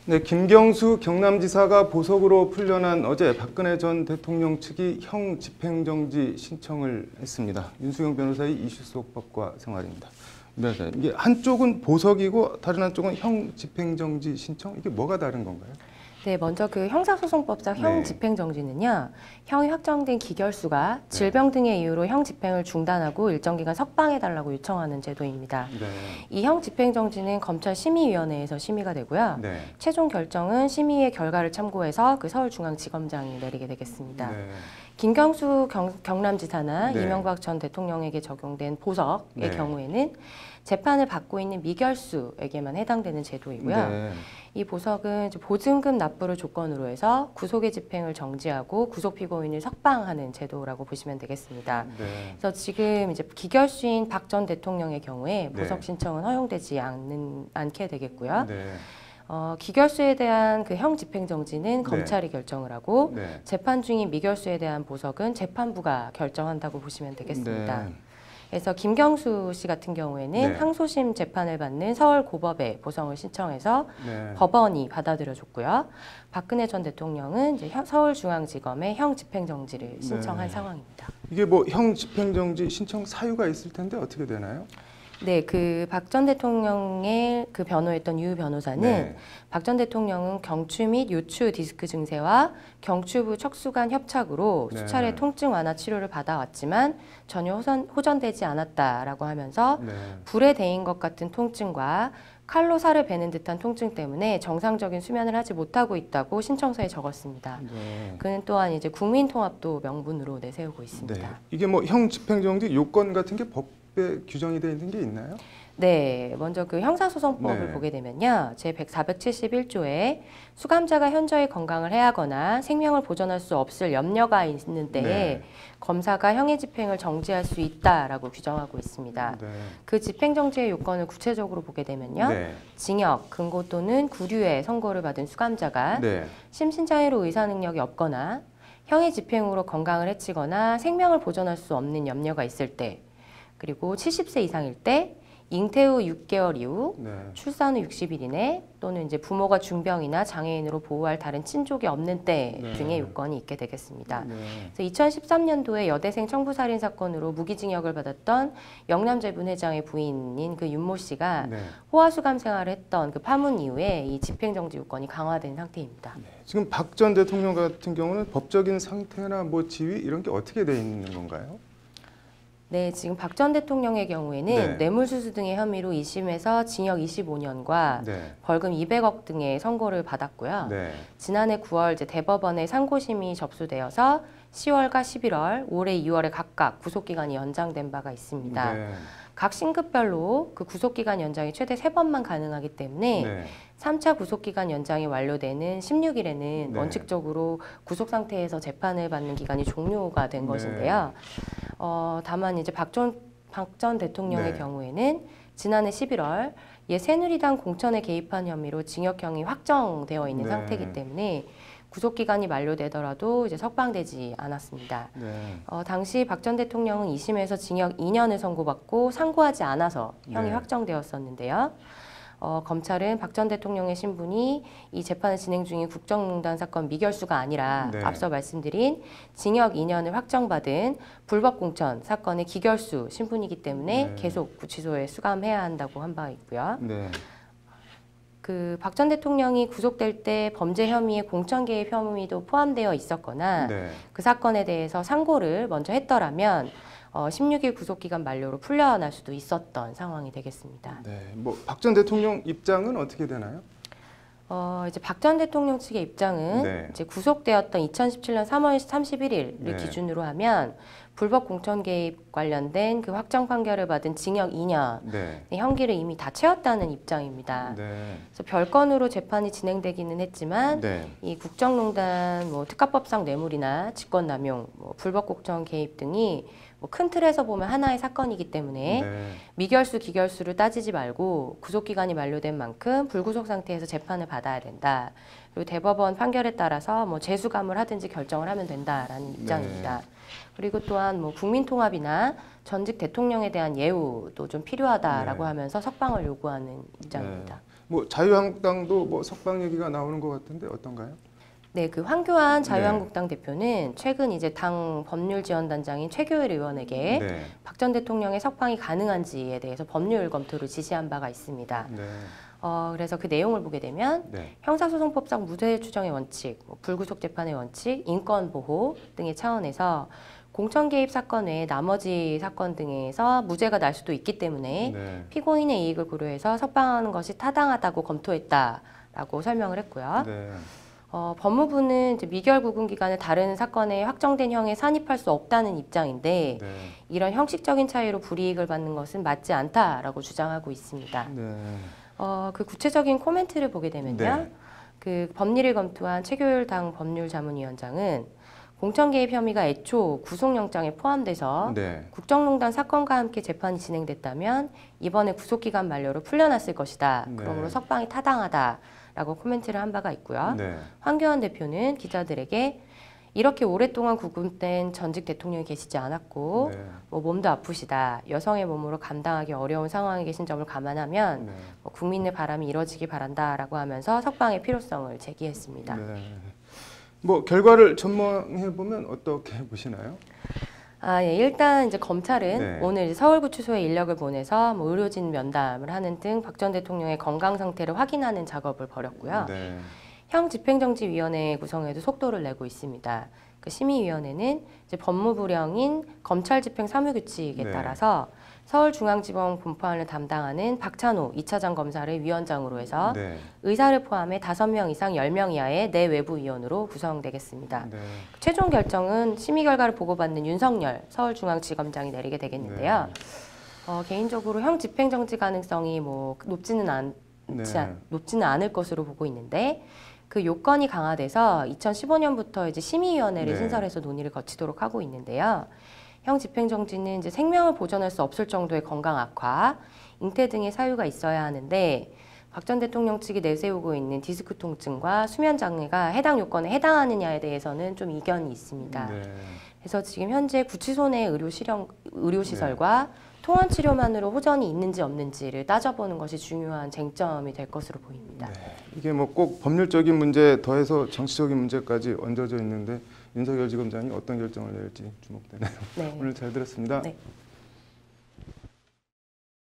네, 김경수 경남지사가 보석으로 풀려난 어제 박근혜 전 대통령 측이 형 집행정지 신청을 했습니다. 윤수경 변호사의 이슈 속 법과 생활입니다. 변호사님, 이게 한쪽은 보석이고 다른 한쪽은 형 집행정지 신청? 이게 뭐가 다른 건가요? 네, 먼저 그 형사소송법상 형 집행정지는요, 형이 확정된 기결수가 질병 등의 이유로 형 집행을 중단하고 일정 기간 석방해달라고 요청하는 제도입니다. 이 형 집행정지는 검찰 심의위원회에서 심의가 되고요. 최종 결정은 심의의 결과를 참고해서 그 서울중앙지검장이 내리게 되겠습니다. 김경수 경남지사나 이명박 전 대통령에게 적용된 보석의 경우에는 재판을 받고 있는 미결수에게만 해당되는 제도이고요. 이 보석은 보증금 납부를 조건으로 해서 구속의 집행을 정지하고 구속 피고인을 석방하는 제도라고 보시면 되겠습니다. 그래서 지금 이제 기결수인 박 전 대통령의 경우에 보석 신청은 허용되지 않게 되겠고요. 기결수에 대한 그 형 집행정지는 검찰이 결정을 하고 재판 중인 미결수에 대한 보석은 재판부가 결정한다고 보시면 되겠습니다. 그래서 김경수 씨 같은 경우에는 항소심 재판을 받는 서울고법에 보석을 신청해서 법원이 받아들여줬고요. 박근혜 전 대통령은 이제 서울중앙지검에 형 집행정지를 신청한 상황입니다. 이게 뭐 형 집행정지 신청 사유가 있을 텐데 어떻게 되나요? 네, 그 박 전 대통령의 그 변호했던 유 변호사는 박 전 대통령은 경추 및 요추 디스크 증세와 경추부 척수관 협착으로 수차례 통증 완화 치료를 받아왔지만 전혀 호전되지 않았다라고 하면서 불에 대인 것 같은 통증과 칼로 살을 베는 듯한 통증 때문에 정상적인 수면을 하지 못하고 있다고 신청서에 적었습니다. 그는 또한 이제 국민통합도 명분으로 내세우고 있습니다. 이게 뭐 형 집행정지 요건 같은 게 법에 규정이 되어 있는 게 있나요? 네, 먼저 그 형사소송법을 보게 되면요, 제 471조에 수감자가 현저히 건강을 해하거나 생명을 보존할 수 없을 염려가 있는 때에 검사가 형의 집행을 정지할 수 있다라고 규정하고 있습니다. 그 집행정지의 요건을 구체적으로 보게 되면요, 징역, 금고 또는 구류의 선고를 받은 수감자가 심신장애로 의사 능력이 없거나 형의 집행으로 건강을 해치거나 생명을 보존할 수 없는 염려가 있을 때, 그리고 70세 이상일 때, 잉태 후 6개월 이후, 출산 후 60일 이내, 또는 이제 부모가 중병이나 장애인으로 보호할 다른 친족이 없는 때 등의 요건이 있게 되겠습니다. 그래서 2013년도에 여대생 청부살인 사건으로 무기징역을 받았던 영남재분 회장의 부인인 그 윤모 씨가 호화수감 생활을 했던 그 파문 이후에 이 집행정지 요건이 강화된 상태입니다. 지금 박 전 대통령 같은 경우는 법적인 상태나 뭐 지위 이런 게 어떻게 돼 있는 건가요? 네, 지금 박 전 대통령의 경우에는 뇌물수수 등의 혐의로 2심에서 징역 25년과 벌금 200억 등의 선고를 받았고요. 지난해 9월 이제 대법원에 상고심이 접수되어서 10월과 11월, 올해 2월에 각각 구속기간이 연장된 바가 있습니다. 각 신급별로 그 구속기간 연장이 최대 3번만 가능하기 때문에 3차 구속기간 연장이 완료되는 16일에는 원칙적으로 구속 상태에서 재판을 받는 기간이 종료가 된 것인데요. 다만 이제 박 전 대통령의 경우에는 지난해 11월 새누리당 공천에 개입한 혐의로 징역형이 확정되어 있는 상태이기 때문에 구속기간이 만료되더라도 이제 석방되지 않았습니다. 당시 박 전 대통령은 2심에서 징역 2년을 선고받고 상고하지 않아서 형이 확정되었었는데요. 검찰은 박 전 대통령의 신분이 이 재판을 진행 중인 국정농단 사건 미결수가 아니라 앞서 말씀드린 징역 2년을 확정받은 불법 공천 사건의 기결수 신분이기 때문에 계속 구치소에 수감해야 한다고 한 바 있고요. 그 박 전 대통령이 구속될 때 범죄 혐의에 공천 개입 혐의도 포함되어 있었거나 그 사건에 대해서 상고를 먼저 했더라면 16일 구속기간 만료로 풀려날 수도 있었던 상황이 되겠습니다. 뭐 박 전 대통령 입장은 어떻게 되나요? 이제 박 전 대통령 측의 입장은 이제 구속되었던 2017년 3월 31일을 기준으로 하면 불법 공천 개입 관련된 그 확정 판결을 받은 징역 2년 형기를 이미 다 채웠다는 입장입니다. 그래서 별건으로 재판이 진행되기는 했지만 이 국정농단 특가법상 뇌물이나 직권남용, 불법 공천 개입 등이 큰 틀에서 보면 하나의 사건이기 때문에 미결수, 기결수를 따지지 말고 구속기간이 만료된 만큼 불구속 상태에서 재판을 받아야 된다. 그리고 대법원 판결에 따라서 재수감을 하든지 결정을 하면 된다라는 입장입니다. 그리고 또한 국민통합이나 전직 대통령에 대한 예우도 좀 필요하다라고 하면서 석방을 요구하는 입장입니다. 뭐 자유한국당도 뭐 석방 얘기가 나오는 것 같은데 어떤가요? 네, 그 황교안 자유한국당 대표는 최근 이제 당 법률지원단장인 최교일 의원에게 박 전 대통령의 석방이 가능한지에 대해서 법률 검토를 지시한 바가 있습니다. 그래서 그 내용을 보게 되면 형사소송법상 무죄 추정의 원칙, 불구속 재판의 원칙, 인권 보호 등의 차원에서 공천 개입 사건 외에 나머지 사건 등에서 무죄가 날 수도 있기 때문에 피고인의 이익을 고려해서 석방하는 것이 타당하다고 검토했다라고 설명을 했고요. 법무부는 이제 미결 구금 기간을 다른 사건에 확정된 형에 산입할 수 없다는 입장인데 이런 형식적인 차이로 불이익을 받는 것은 맞지 않다라고 주장하고 있습니다. 그 구체적인 코멘트를 보게 되면요. 그 법리를 검토한 최교일 당 법률자문위원장은 공천 개입 혐의가 애초 구속영장에 포함돼서 국정농단 사건과 함께 재판이 진행됐다면 이번에 구속기간 만료로 풀려났을 것이다. 그러므로 석방이 타당하다라고 코멘트를 한 바가 있고요. 황교안 대표는 기자들에게 이렇게 오랫동안 구금된 전직 대통령이 계시지 않았고 뭐 몸도 아프시다. 여성의 몸으로 감당하기 어려운 상황에 계신 점을 감안하면 뭐 국민의 바람이 이뤄지기 바란다라고 하면서 석방의 필요성을 제기했습니다. 뭐 결과를 전망해 보면 어떻게 보시나요? 예, 일단 이제 검찰은 오늘 이제 서울구치소에 인력을 보내서 뭐 의료진 면담을 하는 등 박 전 대통령의 건강 상태를 확인하는 작업을 벌였고요. 형집행정지위원회 구성에도 속도를 내고 있습니다. 그 심의위원회는 이제 법무부령인 검찰집행사무규칙에 따라서 서울중앙지법 본판을 담당하는 박찬호 2차장 검사를 위원장으로 해서 의사를 포함해 5명 이상 10명 이하의 내외부위원으로 구성되겠습니다. 최종 결정은 심의 결과를 보고받는 윤석열 서울중앙지검장이 내리게 되겠는데요. 개인적으로 형집행정지 가능성이 뭐 높지는 않을 것으로 보고 있는데 그 요건이 강화돼서 2015년부터 이제 심의위원회를 신설해서 논의를 거치도록 하고 있는데요. 형 집행정지는 이제 생명을 보존할 수 없을 정도의 건강 악화, 잉태 등의 사유가 있어야 하는데 박 전 대통령 측이 내세우고 있는 디스크 통증과 수면 장애가 해당 요건에 해당하느냐에 대해서는 좀 이견이 있습니다. 그래서 지금 현재 구치소 내 의료시설과 통원 치료만으로 호전이 있는지 없는지를 따져보는 것이 중요한 쟁점이 될 것으로 보입니다. 이게 뭐 꼭 법률적인 문제 더해서 정치적인 문제까지 얹어져 있는데 윤석열 지검장이 어떤 결정을 내릴지 주목되네요. 오늘 잘 들었습니다.